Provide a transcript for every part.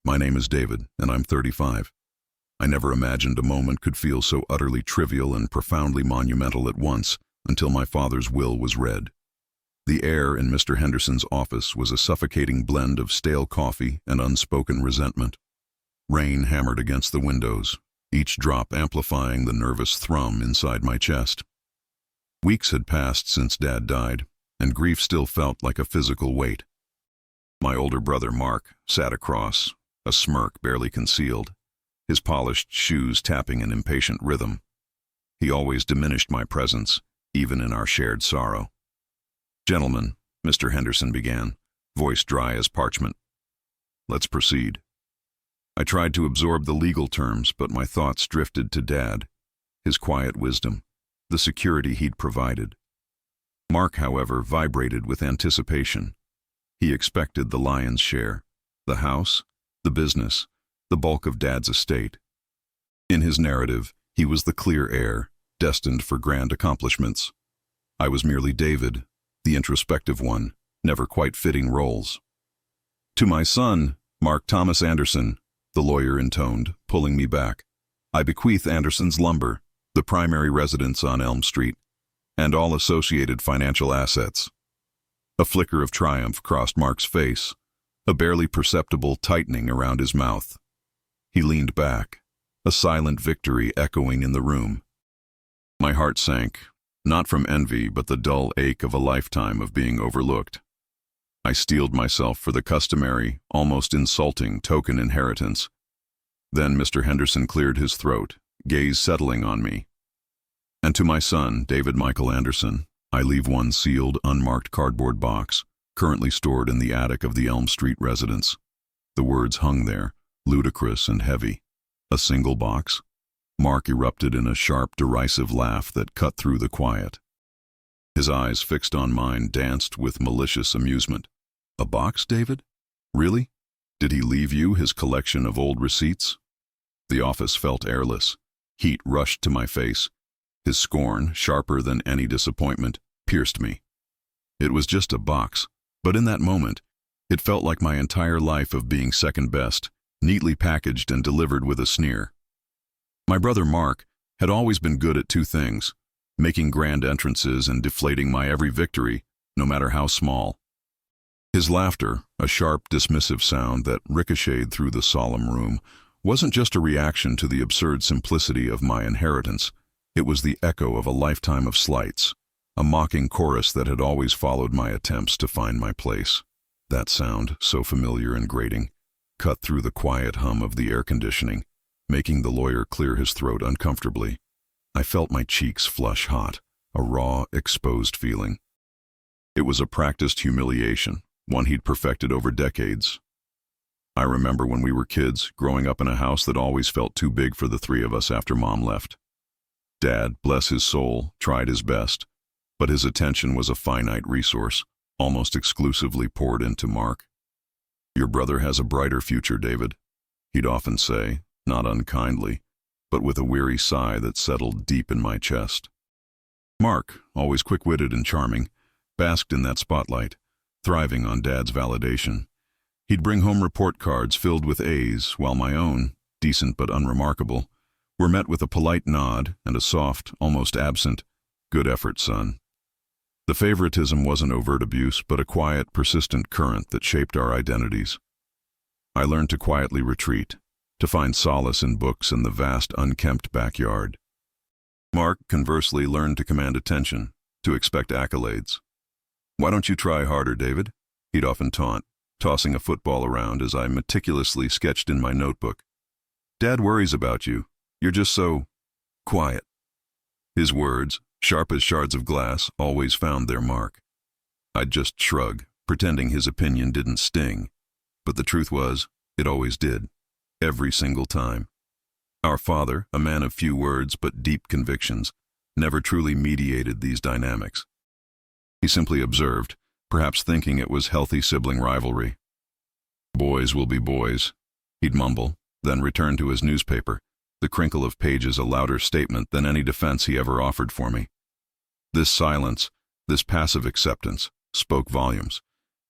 My name is David, and I'm 35. I never imagined a moment could feel so utterly trivial and profoundly monumental at once until my father's will was read. The air in Mr. Henderson's office was a suffocating blend of stale coffee and unspoken resentment. Rain hammered against the windows, each drop amplifying the nervous thrum inside my chest. Weeks had passed since Dad died, and grief still felt like a physical weight. My older brother, Mark, sat across, a smirk barely concealed, his polished shoes tapping an impatient rhythm. He always diminished my presence, even in our shared sorrow. "Gentlemen," Mr. Henderson began, voice dry as parchment. "Let's proceed." I tried to absorb the legal terms, but my thoughts drifted to Dad, his quiet wisdom, the security he'd provided. Mark, however, vibrated with anticipation. He expected the lion's share, the house, the business, the bulk of Dad's estate. In his narrative, he was the clear heir, destined for grand accomplishments. I was merely David, the introspective one, never quite fitting roles. "To my son, Mark Thomas Anderson," the lawyer intoned, pulling me back, "I bequeath Anderson's lumber, the primary residence on Elm Street, and all associated financial assets." A flicker of triumph crossed Mark's face, a barely perceptible tightening around his mouth. He leaned back, a silent victory echoing in the room. My heart sank, not from envy but the dull ache of a lifetime of being overlooked. I steeled myself for the customary, almost insulting token inheritance. Then Mr. Henderson cleared his throat, gaze settling on me. "And to my son, David Michael Anderson, I leave one sealed, unmarked cardboard box, currently stored in the attic of the Elm Street residence." The words hung there, ludicrous and heavy. "A single box?" Mark erupted in a sharp, derisive laugh that cut through the quiet. His eyes, fixed on mine, danced with malicious amusement. "A box, David? Really? Did he leave you his collection of old receipts?" The office felt airless. Heat rushed to my face. His scorn, sharper than any disappointment, pierced me. It was just a box, but in that moment, it felt like my entire life of being second best, neatly packaged and delivered with a sneer. My brother Mark had always been good at two things: making grand entrances and deflating my every victory, no matter how small. His laughter, a sharp, dismissive sound that ricocheted through the solemn room, wasn't just a reaction to the absurd simplicity of my inheritance. It was the echo of a lifetime of slights, a mocking chorus that had always followed my attempts to find my place. That sound, so familiar and grating, cut through the quiet hum of the air conditioning, making the lawyer clear his throat uncomfortably. I felt my cheeks flush hot, a raw, exposed feeling. It was a practiced humiliation, one he'd perfected over decades. I remember when we were kids, growing up in a house that always felt too big for the three of us after Mom left. Dad, bless his soul, tried his best, but his attention was a finite resource, almost exclusively poured into Mark. "Your brother has a brighter future, David," he'd often say, not unkindly, but with a weary sigh that settled deep in my chest. Mark, always quick-witted and charming, basked in that spotlight, thriving on Dad's validation. He'd bring home report cards filled with A's, while my own, decent but unremarkable, were met with a polite nod and a soft, almost absent, "Good effort, son." The favoritism wasn't overt abuse, but a quiet, persistent current that shaped our identities. I learned to quietly retreat, to find solace in books and the vast, unkempt backyard. Mark, conversely, learned to command attention, to expect accolades. "Why don't you try harder, David?" he'd often taunt, tossing a football around as I meticulously sketched in my notebook. "Dad worries about you. You're just so quiet." His words, sharp as shards of glass, always found their mark. I'd just shrug, pretending his opinion didn't sting. But the truth was, it always did. Every single time. Our father, a man of few words but deep convictions, never truly mediated these dynamics. He simply observed, perhaps thinking it was healthy sibling rivalry. "Boys will be boys," he'd mumble, then return to his newspaper, the crinkle of pages a louder statement than any defense he ever offered for me. This silence, this passive acceptance, spoke volumes.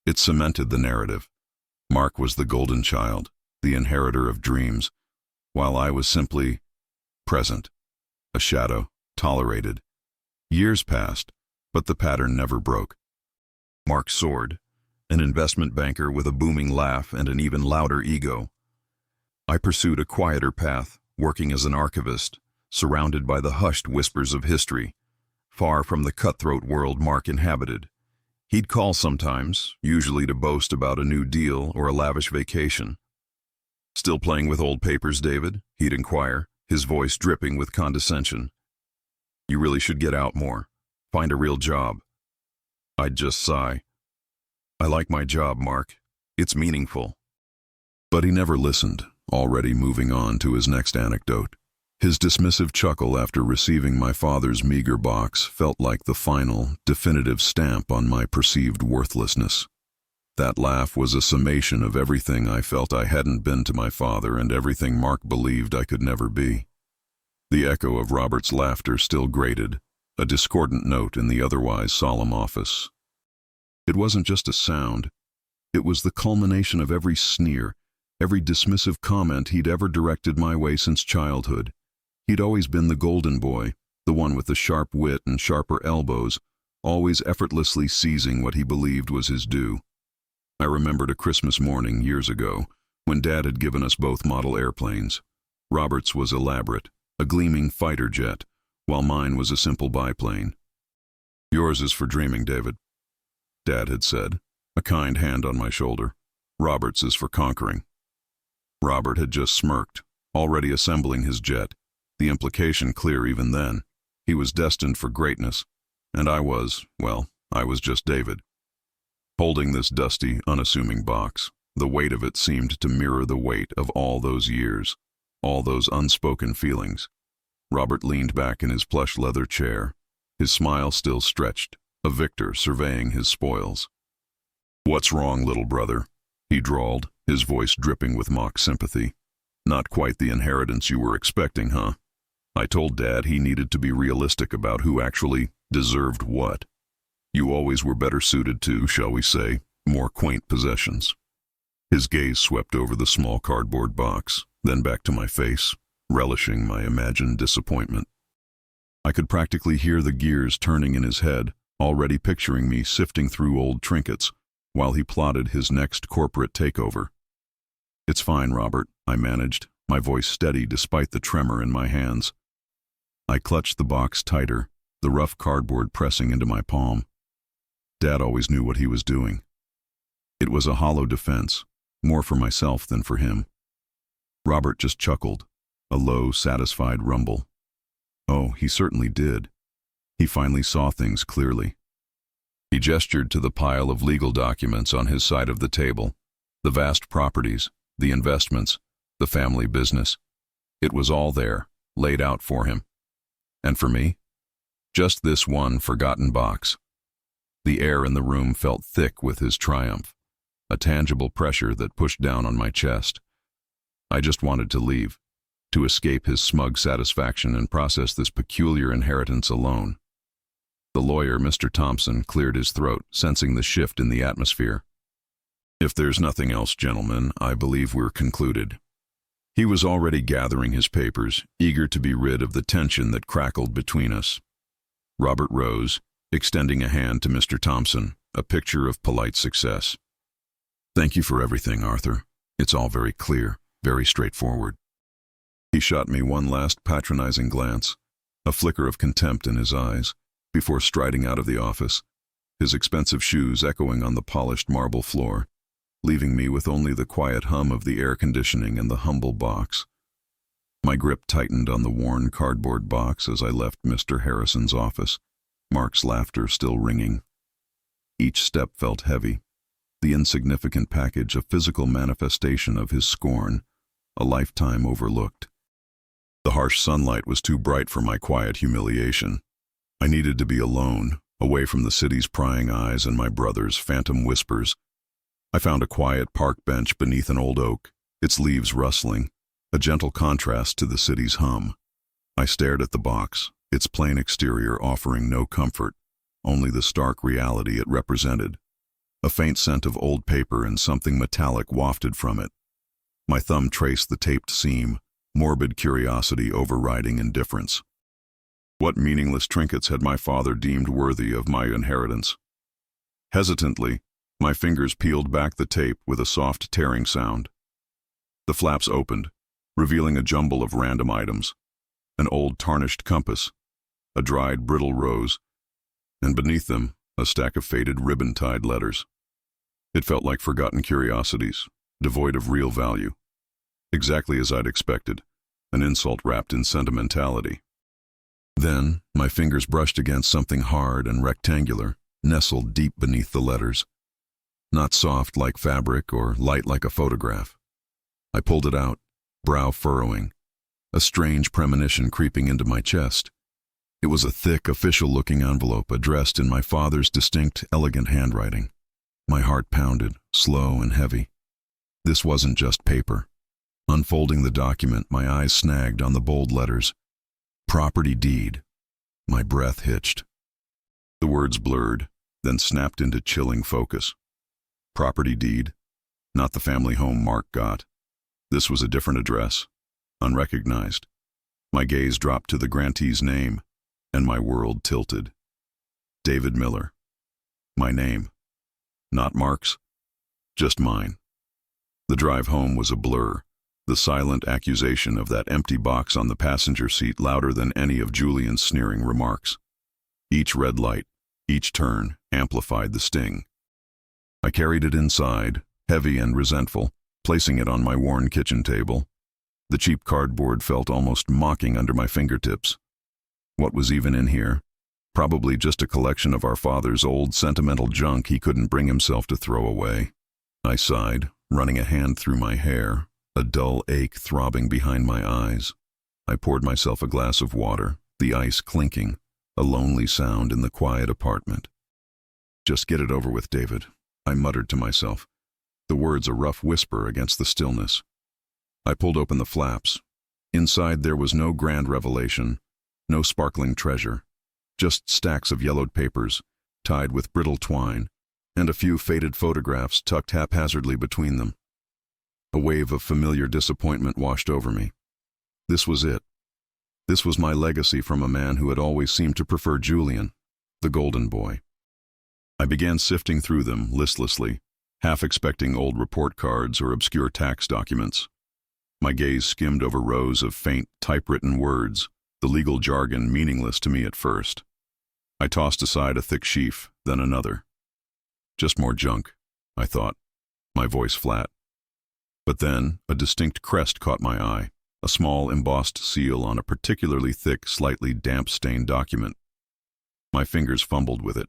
It cemented the narrative. Mark was the golden child, the inheritor of dreams, while I was simply present, a shadow, tolerated. Years passed, but the pattern never broke. Mark soared, an investment banker with a booming laugh and an even louder ego. I pursued a quieter path, working as an archivist, surrounded by the hushed whispers of history, far from the cutthroat world Mark inhabited. He'd call sometimes, usually to boast about a new deal or a lavish vacation. "Still playing with old papers, David?" he'd inquire, his voice dripping with condescension. "You really should get out more. Find a real job." I'd just sigh. "I like my job, Mark. It's meaningful." But he never listened, already moving on to his next anecdote. His dismissive chuckle after receiving my father's meager box felt like the final, definitive stamp on my perceived worthlessness. That laugh was a summation of everything I felt I hadn't been to my father and everything Mark believed I could never be. The echo of Robert's laughter still grated, a discordant note in the otherwise solemn office. It wasn't just a sound. It was the culmination of every sneer, every dismissive comment he'd ever directed my way since childhood. He'd always been the golden boy, the one with the sharp wit and sharper elbows, always effortlessly seizing what he believed was his due. I remembered a Christmas morning years ago when Dad had given us both model airplanes. Robert's was elaborate, a gleaming fighter jet, while mine was a simple biplane. "Yours is for dreaming, David," Dad had said, a kind hand on my shoulder. "Robert's is for conquering." Robert had just smirked, already assembling his jet, the implication clear even then. He was destined for greatness, and I was just David. Holding this dusty, unassuming box, the weight of it seemed to mirror the weight of all those years, all those unspoken feelings. Robert leaned back in his plush leather chair, his smile still stretched, a victor surveying his spoils. "What's wrong, little brother?" he drawled, his voice dripping with mock sympathy. "Not quite the inheritance you were expecting, huh? I told Dad he needed to be realistic about who actually deserved what. You always were better suited to, shall we say, more quaint possessions." His gaze swept over the small cardboard box, then back to my face, relishing my imagined disappointment. I could practically hear the gears turning in his head, already picturing me sifting through old trinkets, while he plotted his next corporate takeover. "It's fine, Robert," I managed, my voice steady despite the tremor in my hands. I clutched the box tighter, the rough cardboard pressing into my palm. Dad always knew what he was doing. It was a hollow defense, more for myself than for him. Robert just chuckled, a low, satisfied rumble. Oh, he certainly did. He finally saw things clearly. He gestured to the pile of legal documents on his side of the table, the vast properties, the investments, the family business. It was all there, laid out for him. And for me? Just this one forgotten box. The air in the room felt thick with his triumph, a tangible pressure that pushed down on my chest. I just wanted to leave, to escape his smug satisfaction and process this peculiar inheritance alone. The lawyer, Mr. Thompson, cleared his throat, sensing the shift in the atmosphere. "If there's nothing else, gentlemen, I believe we're concluded." He was already gathering his papers, eager to be rid of the tension that crackled between us. Robert rose, extending a hand to Mr. Thompson, a picture of polite success. "Thank you for everything, Arthur. It's all very clear, very straightforward." He shot me one last patronizing glance, a flicker of contempt in his eyes, before striding out of the office, his expensive shoes echoing on the polished marble floor, leaving me with only the quiet hum of the air conditioning and the humble box. My grip tightened on the worn cardboard box as I left Mr. Harrison's office, Mark's laughter still ringing. Each step felt heavy, the insignificant package a physical manifestation of his scorn, a lifetime overlooked. The harsh sunlight was too bright for my quiet humiliation. I needed to be alone, away from the city's prying eyes and my brother's phantom whispers. I found a quiet park bench beneath an old oak, its leaves rustling, a gentle contrast to the city's hum. I stared at the box, its plain exterior offering no comfort, only the stark reality it represented. A faint scent of old paper and something metallic wafted from it. My thumb traced the taped seam, morbid curiosity overriding indifference. What meaningless trinkets had my father deemed worthy of my inheritance? Hesitantly, my fingers peeled back the tape with a soft tearing sound. The flaps opened, revealing a jumble of random items: an old tarnished compass, a dried brittle rose, and beneath them, a stack of faded ribbon-tied letters. It felt like forgotten curiosities, devoid of real value. Exactly as I'd expected, an insult wrapped in sentimentality. Then, my fingers brushed against something hard and rectangular, nestled deep beneath the letters. Not soft like fabric or light like a photograph. I pulled it out, brow furrowing, a strange premonition creeping into my chest. It was a thick, official-looking envelope addressed in my father's distinct, elegant handwriting. My heart pounded, slow and heavy. This wasn't just paper. Unfolding the document, my eyes snagged on the bold letters. Property deed. My breath hitched. The words blurred, then snapped into chilling focus. Property deed. Not the family home Mark got. This was a different address, unrecognized. My gaze dropped to the grantee's name, and my world tilted. David Miller. My name. Not Mark's, just mine. The drive home was a blur, the silent accusation of that empty box on the passenger seat louder than any of Julian's sneering remarks. Each red light, each turn, amplified the sting. I carried it inside, heavy and resentful, placing it on my worn kitchen table. The cheap cardboard felt almost mocking under my fingertips. What was even in here? Probably just a collection of our father's old sentimental junk he couldn't bring himself to throw away. I sighed, running a hand through my hair, a dull ache throbbing behind my eyes. I poured myself a glass of water, the ice clinking, a lonely sound in the quiet apartment. Just get it over with, David, I muttered to myself, the words a rough whisper against the stillness. I pulled open the flaps. Inside there was no grand revelation, no sparkling treasure, just stacks of yellowed papers, tied with brittle twine, and a few faded photographs tucked haphazardly between them. A wave of familiar disappointment washed over me. This was it. This was my legacy from a man who had always seemed to prefer Julian, the golden boy. I began sifting through them listlessly, half expecting old report cards or obscure tax documents. My gaze skimmed over rows of faint, typewritten words, the legal jargon meaningless to me at first. I tossed aside a thick sheaf, then another. Just more junk, I thought, my voice flat. But then, a distinct crest caught my eye, a small embossed seal on a particularly thick, slightly damp-stained document. My fingers fumbled with it,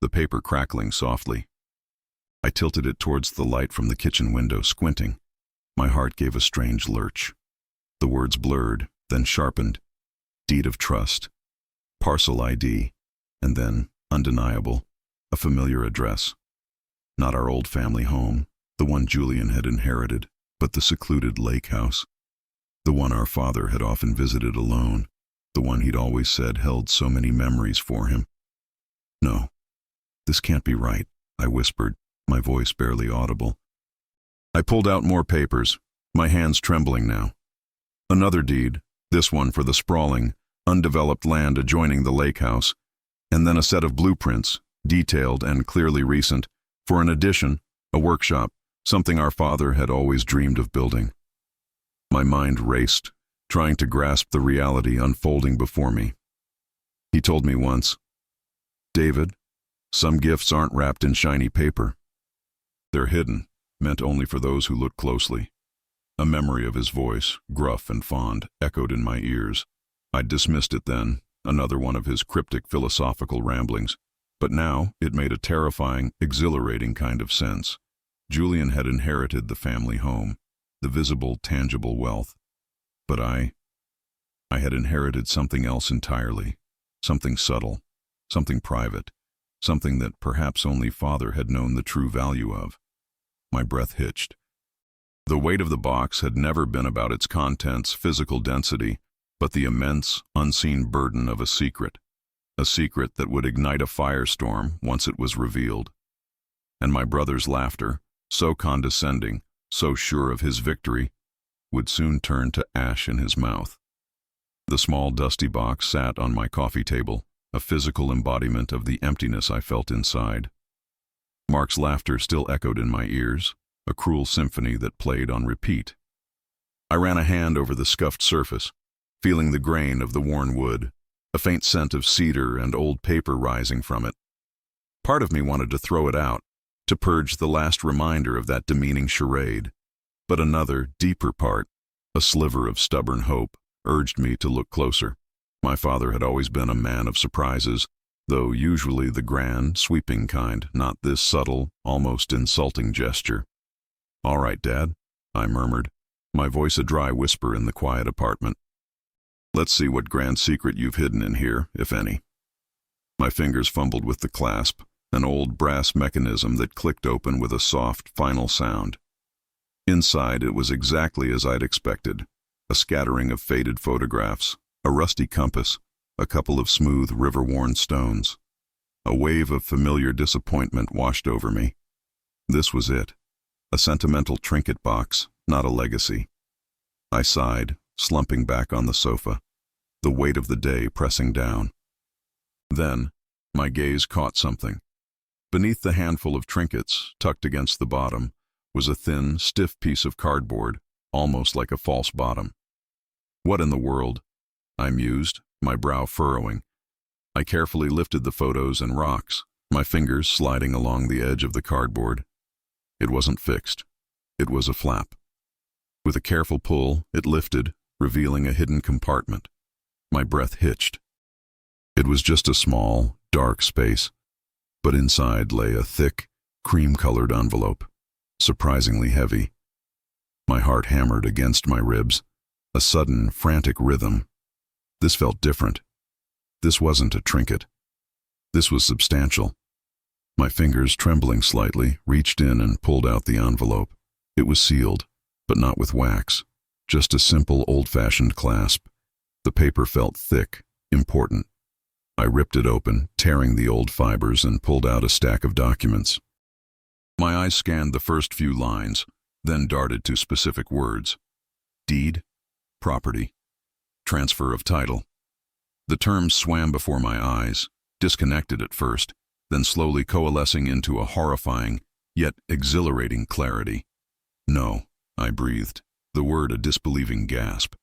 the paper crackling softly. I tilted it towards the light from the kitchen window, squinting. My heart gave a strange lurch. The words blurred, then sharpened. Deed of trust, parcel ID, and then, undeniable, a familiar address. Not our old family home, the one Julian had inherited, but the secluded lake house. The one our father had often visited alone, the one he'd always said held so many memories for him. No, this can't be right, I whispered, my voice barely audible. I pulled out more papers, my hands trembling now. Another deed, this one for the sprawling, undeveloped land adjoining the lake house, and then a set of blueprints, detailed and clearly recent, for an addition, a workshop, something our father had always dreamed of building. My mind raced, trying to grasp the reality unfolding before me. He told me once, "David, some gifts aren't wrapped in shiny paper. They're hidden, meant only for those who look closely." A memory of his voice, gruff and fond, echoed in my ears. I'd dismissed it then, another one of his cryptic philosophical ramblings. But now it made a terrifying, exhilarating kind of sense. Julian had inherited the family home, the visible, tangible wealth. But I had inherited something else entirely, something subtle, something private, something that perhaps only father had known the true value of. My breath hitched. The weight of the box had never been about its contents' physical density, but the immense, unseen burden of a secret that would ignite a firestorm once it was revealed. And my brother's laughter, so condescending, so sure of his victory, would soon turn to ash in his mouth. The small dusty box sat on my coffee table, a physical embodiment of the emptiness I felt inside. Mark's laughter still echoed in my ears, a cruel symphony that played on repeat. I ran a hand over the scuffed surface, feeling the grain of the worn wood, a faint scent of cedar and old paper rising from it. Part of me wanted to throw it out, to purge the last reminder of that demeaning charade, but another, deeper part, a sliver of stubborn hope, urged me to look closer. My father had always been a man of surprises, though usually the grand, sweeping kind, not this subtle, almost insulting gesture. "All right, Dad," I murmured, my voice a dry whisper in the quiet apartment. "Let's see what grand secret you've hidden in here, if any." My fingers fumbled with the clasp, an old brass mechanism that clicked open with a soft, final sound. Inside, it was exactly as I'd expected, a scattering of faded photographs, a rusty compass, a couple of smooth, river-worn stones. A wave of familiar disappointment washed over me. This was it, a sentimental trinket box, not a legacy. I sighed, slumping back on the sofa, the weight of the day pressing down. Then, my gaze caught something. Beneath the handful of trinkets, tucked against the bottom, was a thin, stiff piece of cardboard, almost like a false bottom. What in the world? I mused, my brow furrowing. I carefully lifted the photos and rocks, my fingers sliding along the edge of the cardboard. It wasn't fixed. It was a flap. With a careful pull, it lifted, revealing a hidden compartment. My breath hitched. It was just a small, dark space, but inside lay a thick, cream-colored envelope, surprisingly heavy. My heart hammered against my ribs, a sudden, frantic rhythm. This felt different. This wasn't a trinket. This was substantial. My fingers, trembling slightly, reached in and pulled out the envelope. It was sealed, but not with wax, just a simple, old-fashioned clasp. The paper felt thick, important. I ripped it open, tearing the old fibers, and pulled out a stack of documents. My eyes scanned the first few lines, then darted to specific words. Deed, property, transfer of title. The terms swam before my eyes, disconnected at first, then slowly coalescing into a horrifying, yet exhilarating clarity. "No," I breathed, the word a disbelieving gasp.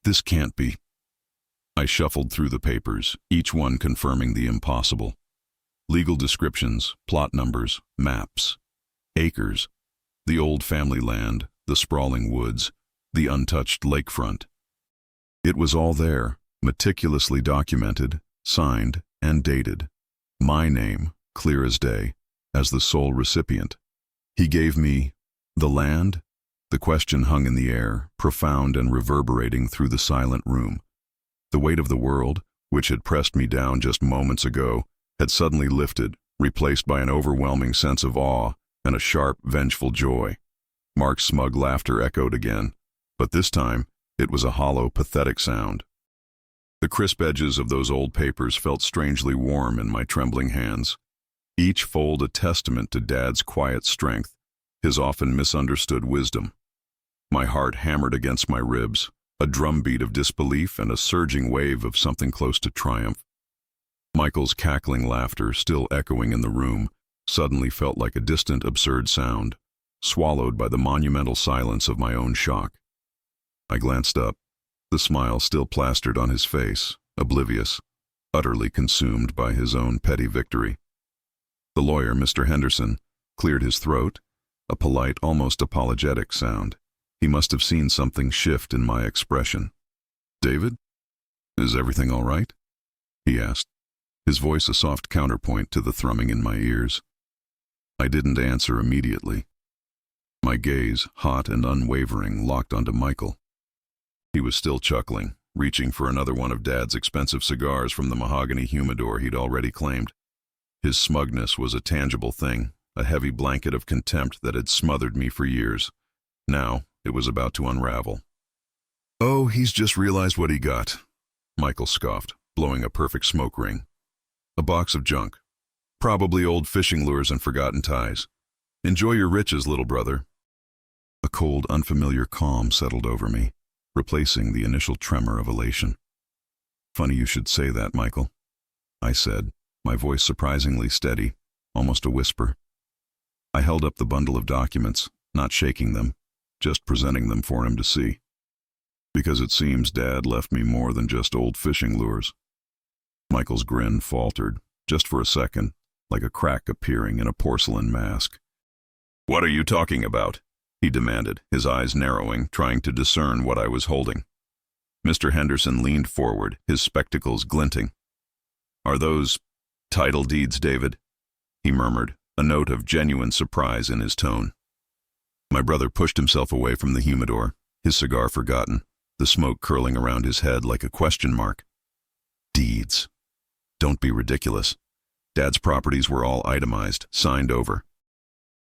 "This can't be." I shuffled through the papers, each one confirming the impossible. Legal descriptions, plot numbers, maps, acres, the old family land, the sprawling woods, the untouched lakefront. It was all there, meticulously documented, signed, and dated. My name, clear as day, as the sole recipient. He gave me the land? The question hung in the air, profound and reverberating through the silent room. The weight of the world, which had pressed me down just moments ago, had suddenly lifted, replaced by an overwhelming sense of awe and a sharp, vengeful joy. Mark's smug laughter echoed again, but this time it was a hollow, pathetic sound. The crisp edges of those old papers felt strangely warm in my trembling hands, each fold a testament to Dad's quiet strength, his often misunderstood wisdom. My heart hammered against my ribs, a drumbeat of disbelief and a surging wave of something close to triumph. Michael's cackling laughter, still echoing in the room, suddenly felt like a distant, absurd sound, swallowed by the monumental silence of my own shock. I glanced up, the smile still plastered on his face, oblivious, utterly consumed by his own petty victory. The lawyer, Mr. Henderson, cleared his throat, a polite, almost apologetic sound. He must have seen something shift in my expression. "David, is everything all right?" he asked, his voice a soft counterpoint to the thrumming in my ears. I didn't answer immediately. My gaze, hot and unwavering, locked onto Michael. He was still chuckling, reaching for another one of Dad's expensive cigars from the mahogany humidor he'd already claimed. His smugness was a tangible thing, a heavy blanket of contempt that had smothered me for years. Now, it was about to unravel. "Oh, he's just realized what he got," Michael scoffed, blowing a perfect smoke ring. "A box of junk. Probably old fishing lures and forgotten ties. Enjoy your riches, little brother." A cold, unfamiliar calm settled over me, replacing the initial tremor of elation. "Funny you should say that, Michael," I said, my voice surprisingly steady, almost a whisper. I held up the bundle of documents, not shaking them, just presenting them for him to see. "Because it seems Dad left me more than just old fishing lures." Michael's grin faltered, just for a second, like a crack appearing in a porcelain mask. "What are you talking about?" he demanded, his eyes narrowing, trying to discern what I was holding. Mr. Henderson leaned forward, his spectacles glinting. "Are those title deeds, David?" he murmured, a note of genuine surprise in his tone. My brother pushed himself away from the humidor, his cigar forgotten, the smoke curling around his head like a question mark. "Deeds. Don't be ridiculous. Dad's properties were all itemized, signed over."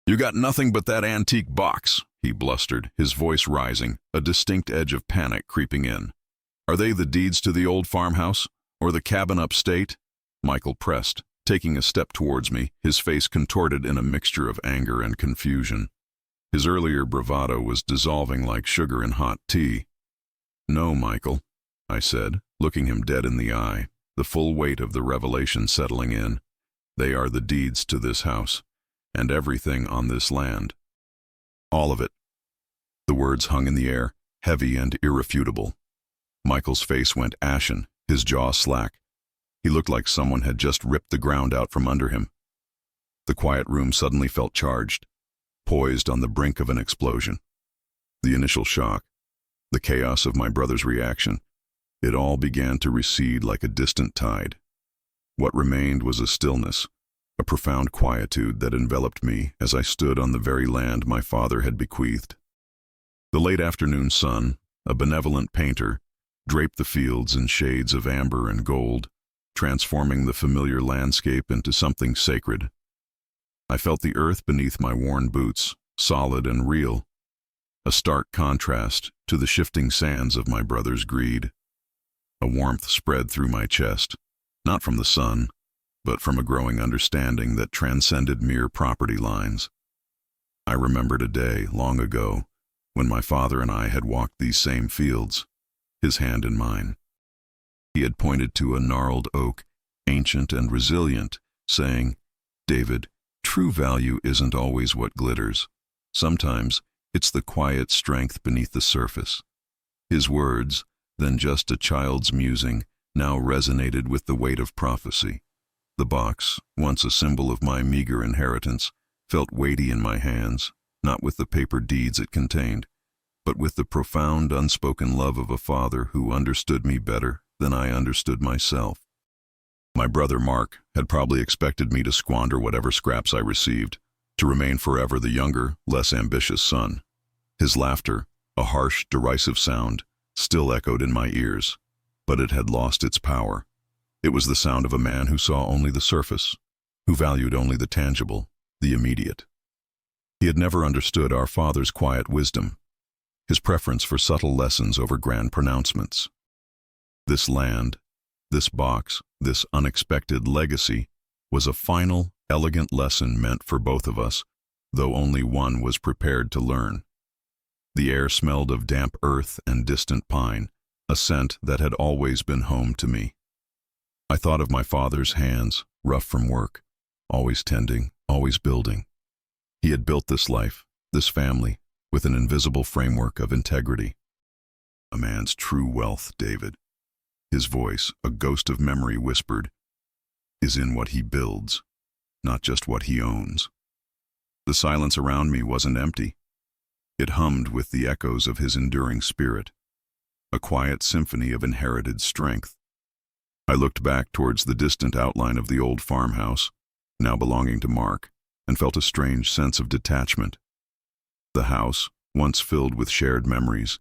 "You got nothing but that antique box," he blustered, his voice rising, a distinct edge of panic creeping in. "Are they the deeds to the old farmhouse, or the cabin upstate?" Michael pressed, taking a step towards me, his face contorted in a mixture of anger and confusion. His earlier bravado was dissolving like sugar in hot tea. "No, Michael," I said, looking him dead in the eye, the full weight of the revelation settling in. "They are the deeds to this house, and everything on this land. All of it." The words hung in the air, heavy and irrefutable. Michael's face went ashen, his jaw slack. He looked like someone had just ripped the ground out from under him. The quiet room suddenly felt charged, poised on the brink of an explosion. The initial shock, the chaos of my brother's reaction, it all began to recede like a distant tide. What remained was a stillness, a profound quietude that enveloped me as I stood on the very land my father had bequeathed. The late afternoon sun, a benevolent painter, draped the fields in shades of amber and gold, transforming the familiar landscape into something sacred. I felt the earth beneath my worn boots, solid and real, a stark contrast to the shifting sands of my brother's greed. A warmth spread through my chest, not from the sun, but from a growing understanding that transcended mere property lines. I remembered a day, long ago, when my father and I had walked these same fields, his hand in mine. He had pointed to a gnarled oak, ancient and resilient, saying, "David, true value isn't always what glitters. Sometimes it's the quiet strength beneath the surface." His words, then just a child's musing, now resonated with the weight of prophecy. The box, once a symbol of my meager inheritance, felt weighty in my hands, not with the paper deeds it contained, but with the profound, unspoken love of a father who understood me better than I understood myself. My brother Mark had probably expected me to squander whatever scraps I received, to remain forever the younger, less ambitious son. His laughter, a harsh, derisive sound, still echoed in my ears, but it had lost its power. It was the sound of a man who saw only the surface, who valued only the tangible, the immediate. He had never understood our father's quiet wisdom, his preference for subtle lessons over grand pronouncements. This land, this box, this unexpected legacy, was a final, elegant lesson meant for both of us, though only one was prepared to learn. The air smelled of damp earth and distant pine, a scent that had always been home to me. I thought of my father's hands, rough from work, always tending, always building. He had built this life, this family, with an invisible framework of integrity. "A man's true wealth, David," his voice, a ghost of memory, whispered, "is in what he builds, not just what he owns." The silence around me wasn't empty. It hummed with the echoes of his enduring spirit, a quiet symphony of inherited strength. I looked back towards the distant outline of the old farmhouse, now belonging to Mark, and felt a strange sense of detachment. The house, once filled with shared memories,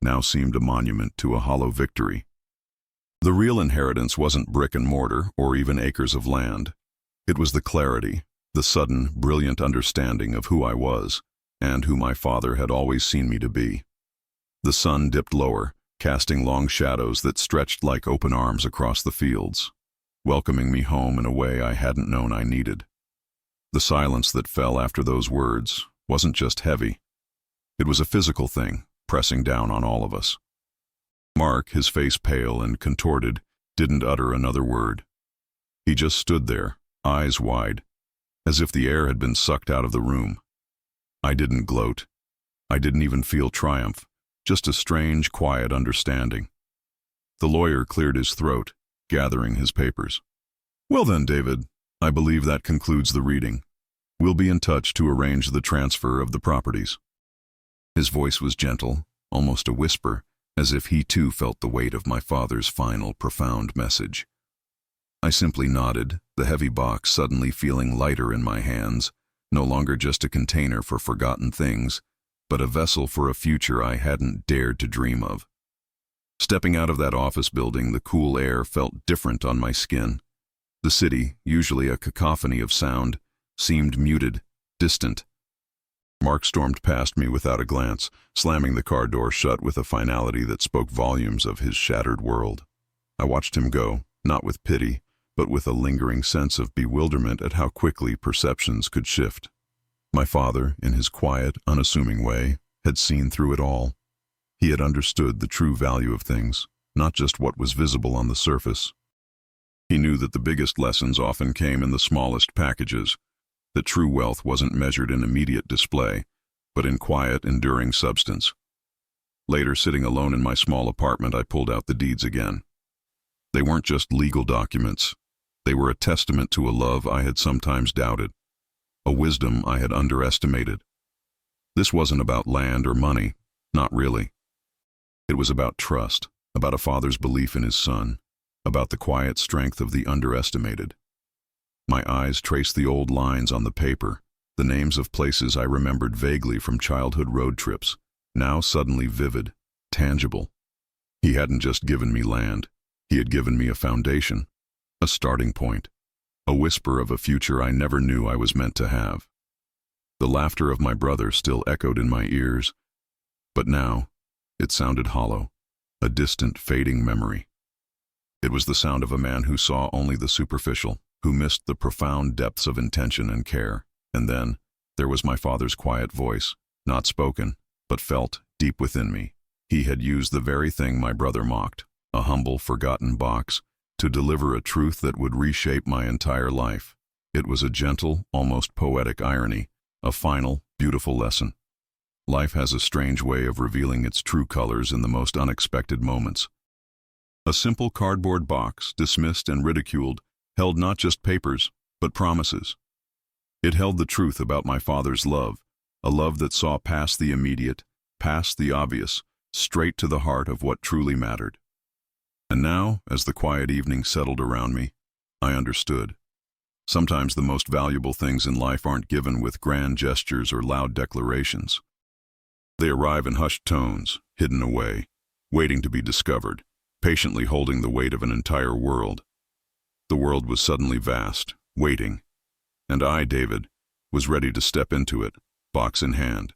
now seemed a monument to a hollow victory. The real inheritance wasn't brick and mortar or even acres of land. It was the clarity, the sudden, brilliant understanding of who I was, and who my father had always seen me to be. The sun dipped lower, casting long shadows that stretched like open arms across the fields, welcoming me home in a way I hadn't known I needed. The silence that fell after those words wasn't just heavy. It was a physical thing, pressing down on all of us. Mark, his face pale and contorted, didn't utter another word. He just stood there, eyes wide, as if the air had been sucked out of the room. I didn't gloat. I didn't even feel triumph, just a strange, quiet understanding. The lawyer cleared his throat, gathering his papers. "Well then, David, I believe that concludes the reading. We'll be in touch to arrange the transfer of the properties." His voice was gentle, almost a whisper, as if he too felt the weight of my father's final, profound message. I simply nodded, the heavy box suddenly feeling lighter in my hands, no longer just a container for forgotten things, but a vessel for a future I hadn't dared to dream of. Stepping out of that office building, the cool air felt different on my skin. The city, usually a cacophony of sound, seemed muted, distant. Mark stormed past me without a glance, slamming the car door shut with a finality that spoke volumes of his shattered world. I watched him go, not with pity, but with a lingering sense of bewilderment at how quickly perceptions could shift. My father, in his quiet, unassuming way, had seen through it all. He had understood the true value of things, not just what was visible on the surface. He knew that the biggest lessons often came in the smallest packages, that true wealth wasn't measured in immediate display, but in quiet, enduring substance. Later, sitting alone in my small apartment, I pulled out the deeds again. They weren't just legal documents. They were a testament to a love I had sometimes doubted, a wisdom I had underestimated. This wasn't about land or money, not really. It was about trust, about a father's belief in his son, about the quiet strength of the underestimated. My eyes traced the old lines on the paper, the names of places I remembered vaguely from childhood road trips, now suddenly vivid, tangible. He hadn't just given me land. He had given me a foundation, a starting point, a whisper of a future I never knew I was meant to have. The laughter of my brother still echoed in my ears, but now it sounded hollow, a distant, fading memory. It was the sound of a man who saw only the superficial, who missed the profound depths of intention and care. And then, there was my father's quiet voice, not spoken, but felt deep within me. He had used the very thing my brother mocked, a humble, forgotten box, to deliver a truth that would reshape my entire life. It was a gentle, almost poetic irony, a final, beautiful lesson. Life has a strange way of revealing its true colors in the most unexpected moments. A simple cardboard box, dismissed and ridiculed, held not just papers, but promises. It held the truth about my father's love, a love that saw past the immediate, past the obvious, straight to the heart of what truly mattered. And now, as the quiet evening settled around me, I understood. Sometimes the most valuable things in life aren't given with grand gestures or loud declarations. They arrive in hushed tones, hidden away, waiting to be discovered, patiently holding the weight of an entire world. The world was suddenly vast, waiting, and I, David, was ready to step into it, box in hand.